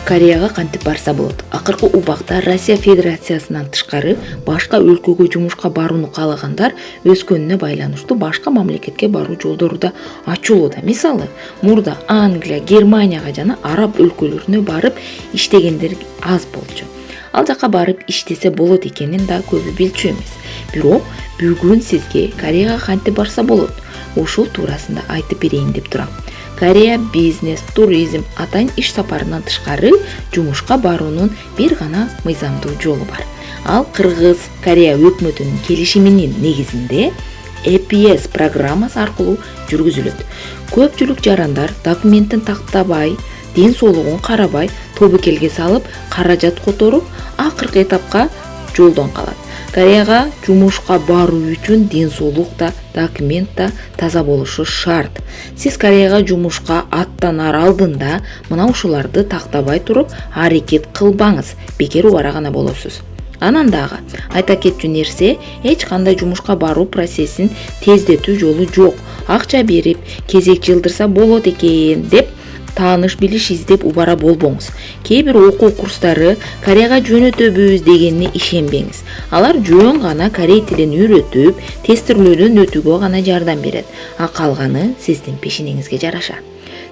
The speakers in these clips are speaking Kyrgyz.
Кореяга кантип барса болот? Акыркы убакта Россия Федерациясынан тышкары башка өлкөгө жумушка барууну каалагандар өскөнүнө байланыштуу башка мамлекетке баруу жолдору да ачылууда. Мисалы, мурда Англия, Германияга жана араб өлкөлөрүнө барып иштегендер аз болчу. Ал жака барып иштесе болот экенин да көбү билчү эмес. Бирок бүгүн сизге Кореяга кантип барса болот? Ушул туурасында айтып берейин деп турам. Корея бизнес, туризм, атайын иш сапарынан тышкары жумушка баруунун бир гана мыйзамдуу жолу бар. Ал Кыргыз Корея өкмөтүнүн келишиминин негизинде EPS программасы аркылуу жүргүзүлөт. Көпчүлүк жарандар документтин тактабай, ден соолугун карабай, тобокелге салып, каражат которуп, акыркы этапка жолдон калат. Кореяга жумушка баруу үчүн ден соолук да, документ да таза болушу шарт. Сиз Кореяга жумушка аттанар алдында мына ушуларды тактабай туруп, аракет кылбаңыз, бекер убара гана болосуз. Анан дагы айта кетчү нерсе, эч кандай жумушка баруу процессин тездетүү жолу жок. Акча берип, кезек жылдырса болот экен деп тааныш билиш издеп убара болбоңуз. Кээ бир окуу курстары Кореяга жөнөтөбүз дегенине ишенбеңиз. Алар жөн гана корей тилин үйрөтүп, тестирлөөдөн өтүүгө гана жардам берет. А калганы сиздин пешенеңизге жараша.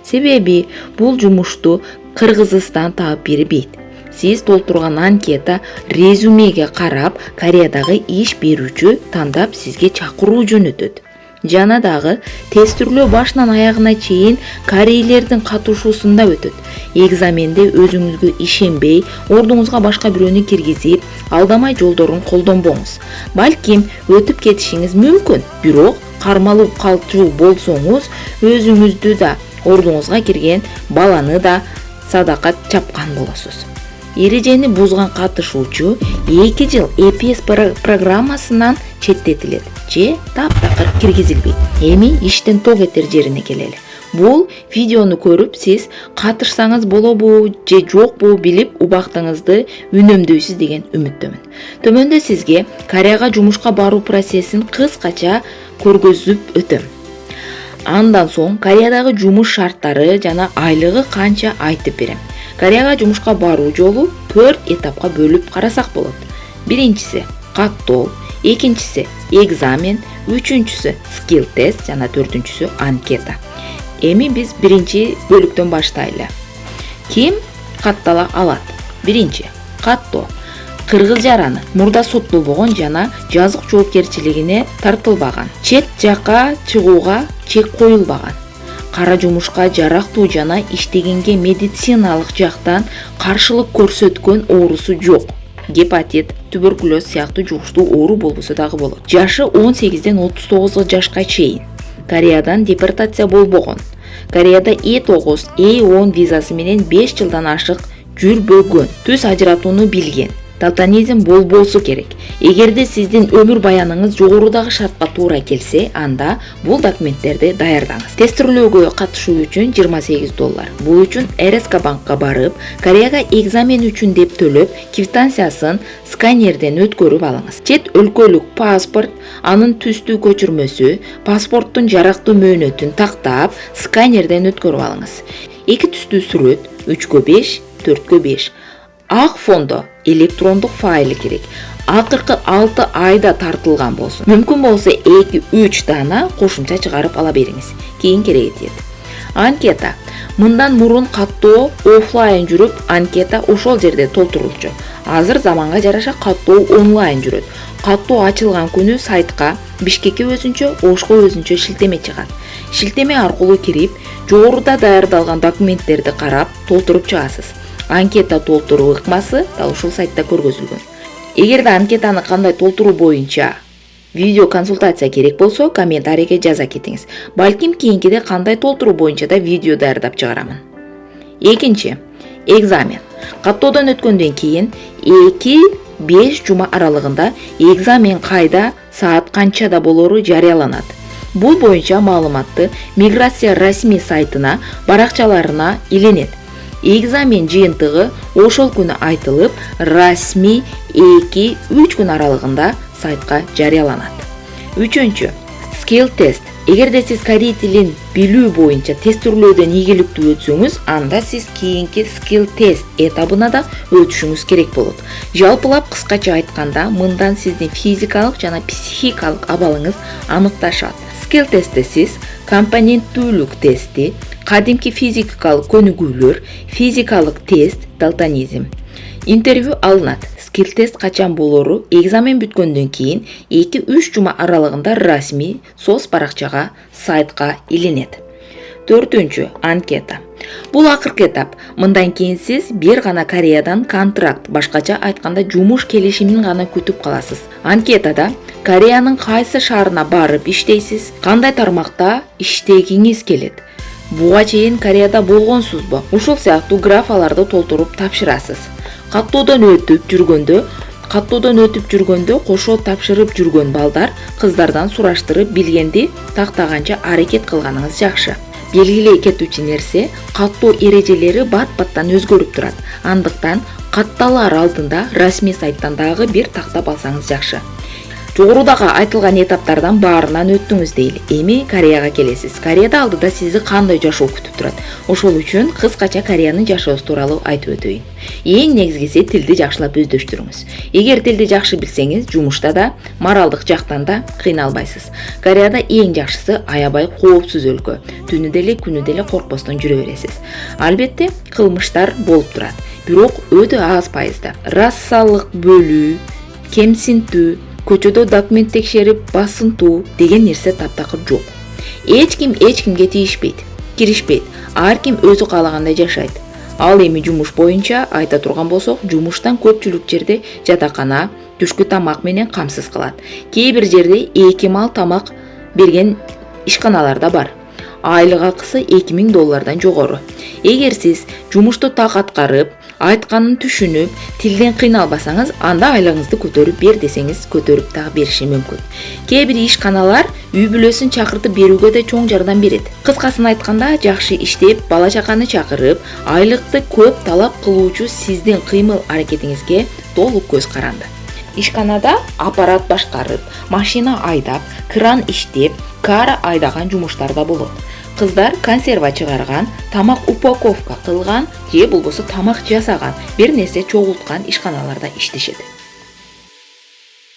Себеби бул жумушту Кыргызстан таап бербейт. Сиз толтурган анкета резюмеге карап, Кореядагы иш берүүчү тандап сизге чакыруу жөнөтөт. Жана дагы тестирлөө башынан аягына чейин корейлердин катышуусунда өтөт. Экзаменде өзүңүзгө ишенбей, ордуңузга башка бирөөнү киргизип, алдамай жолдорун колдонбоңуз. Балким өтүп кетишиңиз мүмкүн, бирок кармалуу калчу болсоңуз, өзүңүздү да, ордуңузга кирген баланы да садака чапкан болосуз. Эрежени бузган катышуучу 2 жыл EPS программасынан четтетилет же таптакыр киргизилбейт. Эми иштен тоо кетер жерине келели. Бул видеону көрүп сиз катышсаңыз болобу же жокпу билип убактыңызды үнөмдөйсүз деген үмүттөмүн. Төмөндө сизге Кореяга жумушка баруу процессин кыскача көргөзүп өтөм. Андан соң Кореядагы жумуш шарттары жана айлыгы канча айтып берем. Кореяга жумушка баруу жолу 4 этапка бөлүп карасак болот. Биринчиси каттоо, экинчиси экзамен, үчүнчүсү скилл тест жана төртүнчүсү анкета. Эми биз биринчи бөлүктөн баштайлы. Ким каттала алат? Биринчи каттоо. Кыргыз жараны мурда соттолбогон жана жазык жоопкерчилигине тартылбаган, чет жака чыгууга чек коюлбаган, кара жумушка жарактуу жана иштегенге медициналык жактан каршылык көрсөткөн оорусу жок. Гепатит, туберкулез сыяктуу жугуштуу оору болбосо дагы болот. Жашы 18ден 39 жашка чейин. Кореядан депортация болбогон. Кореяда E9, E10 визасы менен 5 жылдан ашык жүрбөгөн. Түз ажыратууну билген. Далтонизм болбосу керек. Эгерде сиздин өмүр баяныңыз жогорудагы шартка туура келсе, анда бул документтерди даярдаңыз. Тестирлөөгө катышуу үчүн $28. Бул үчүн РСК банкка барып, Кореяга экзамен үчүн деп төлөп, квитанциясын сканерден өткөрүп алыңыз. Чет өлкөлүк паспорт, анын түстүү көчүрмөсү, паспорттун жарактуу мөөнөтүн тактап, сканерден өткөрүп алыңыз. 2 түстүү сүрөт, 3x5, 4x5. Ак фондо электрондук файлы керек. Акыркы 6 айда тартылган болсун. Мүмкүн болсо 2-3 дана кошумча чыгарып ала бериңиз. Кийин керек этет. Анкета. Мындан мурун каттоо офлайн жүрүп, анкета ошол жерде толтурулчу. Азыр заманга жараша каттоо онлайн жүрөт. Каттоо ачылган күнү сайтка Бишкекке өзүнчө, Ошко өзүнчө шилтеме чыгат. Шилтеме аркылуу кирип, жогоруда даярдалган документтерди карап, толтуруп чыгасыз. Анкета толтуруу ыкмасы да ушул сайтта көргөзүлгөн. Эгерде анкетаны кандай толтуруу боюнча видео консультация керек болсо, комментарийге жаза кетиңиз. Балким кийинкиде кандай толтуруу боюнча да видео даярдап чыгарамын. Экинчи, экзамен. Каттоодон өткөндөн кийин 2-5 жума аралыгында экзамен кайда, саат канчада болору жарыяланат. Бул боюнча маалыматты миграция расмий сайтына, баракчаларына иленет. Экзамен жыйынтыгы ошол күнү айтылып, расмий 2-3 күн аралыгында сайтка жарыяланат. Үчүнчү, скилл тест. Эгерде сиз корей тилин билүү боюнча тестирлөөдөн ийгиликтүү өтсөңүз, анда сиз кийинки skill тест этабына да өтүшүңүз керек болот. Жалпылап кыскача айтканда, мындан сиздин физикалык жана психикалык абалыңыз аныкташат. Skill тестте сиз компоненттүүлүк тести, кадимки физикалык көнүгүүлөр, физикалык тест, далтонизм. Интервью алынат. Skill тест качан болору экзамен бүткөндөн кийин 2-3 жума аралыгында расмий соц баракчага, сайтка илинет. 4-чү анкета. Бул акыркы этап. Мындан кийин сиз бир гана Кореядан контракт, башкача айтканда жумуш келишимин гана күтүп каласыз. Анкетада Кореянын кайсы шаарына барып иштейсиз, кандай тармакта иштегиңиз келет, буга чейин Кореяда болгонсузбу? Ушул сыяктуу графаларды толтуруп тапшырасыз. Каттоодон өтүп жүргөндө кошо тапшырып жүргөн балдар кыздардан сураштырып билгенди тактаганча аракет кылганыңыз жакшы. Белгилей кетүүчү нерсе, каттоо эрежелери бат-баттан өзгөрүп турат. Андыктан катталар алдында расмий сайттан дагы бир тактап алсаңыз жакшы. Жогорудагы айтылган этаптардан баарынан өттүңүз дейли. Эми Кореяга келесиз. Кореяда алдыда сизди кандай жашоо күтүп турат? Ошол үчүн кыскача Кореянын жашоосу тууралуу айтып өтөйүн. Эң негизгиси тилди жакшылап өздөштүрүңүз. Эгер тилди жакшы билсеңиз, жумушта да, моралдык жактан да кыйналбайсыз. Кореяда эң жакшысы аябай коопсуз өлкө. Түнү деле күнү деле коркпостон жүрө бересиз. Албетте, кылмыштар болуп турат. Бирок өтө аз пайызда. Расалык бөлүү, кемсинтүү, көчөдө документ текшерип басынтуу деген нерсе таптакыр жок. Эч кимге тийишпейт, киришпейт. Ар ким өзү каалагандай жашайт. Ал эми жумуш боюнча айта турган болсок, жумуштан көпчүлүк жерде жатакана, түшкү тамак менен камсыз калат. Кээ бир жерде 2 мал тамак берген ишканалар да бар. Айлык акысы $2000 жогору. Эгер сиз жумушту так аткарып, айтканын түшүнүп, тилден кыйналбасаңыз, анда айлыгыңызды көтөрүп бер десеңиз, көтөрүп дагы бериши мүмкүн. Кээ бир ишканалар үй бүлөсүн чакыртып берүүгө да чоң жардам берет. Кыскасын айтканда, жакшы иштеп, бала чаканы чакырып, айлыкты көп талап кылуучу сиздин кыймыл аракетиңизге толук көз каранды. Ишканада аппарат башкарып, машина айдап, кран иштеп, кара айдаган жумуштар да болот. Кыздар консерва чыгарган, тамак упаковка кылган же болбосо тамак жасаган, бир нерсе чогулткан ишканаларда иштешет.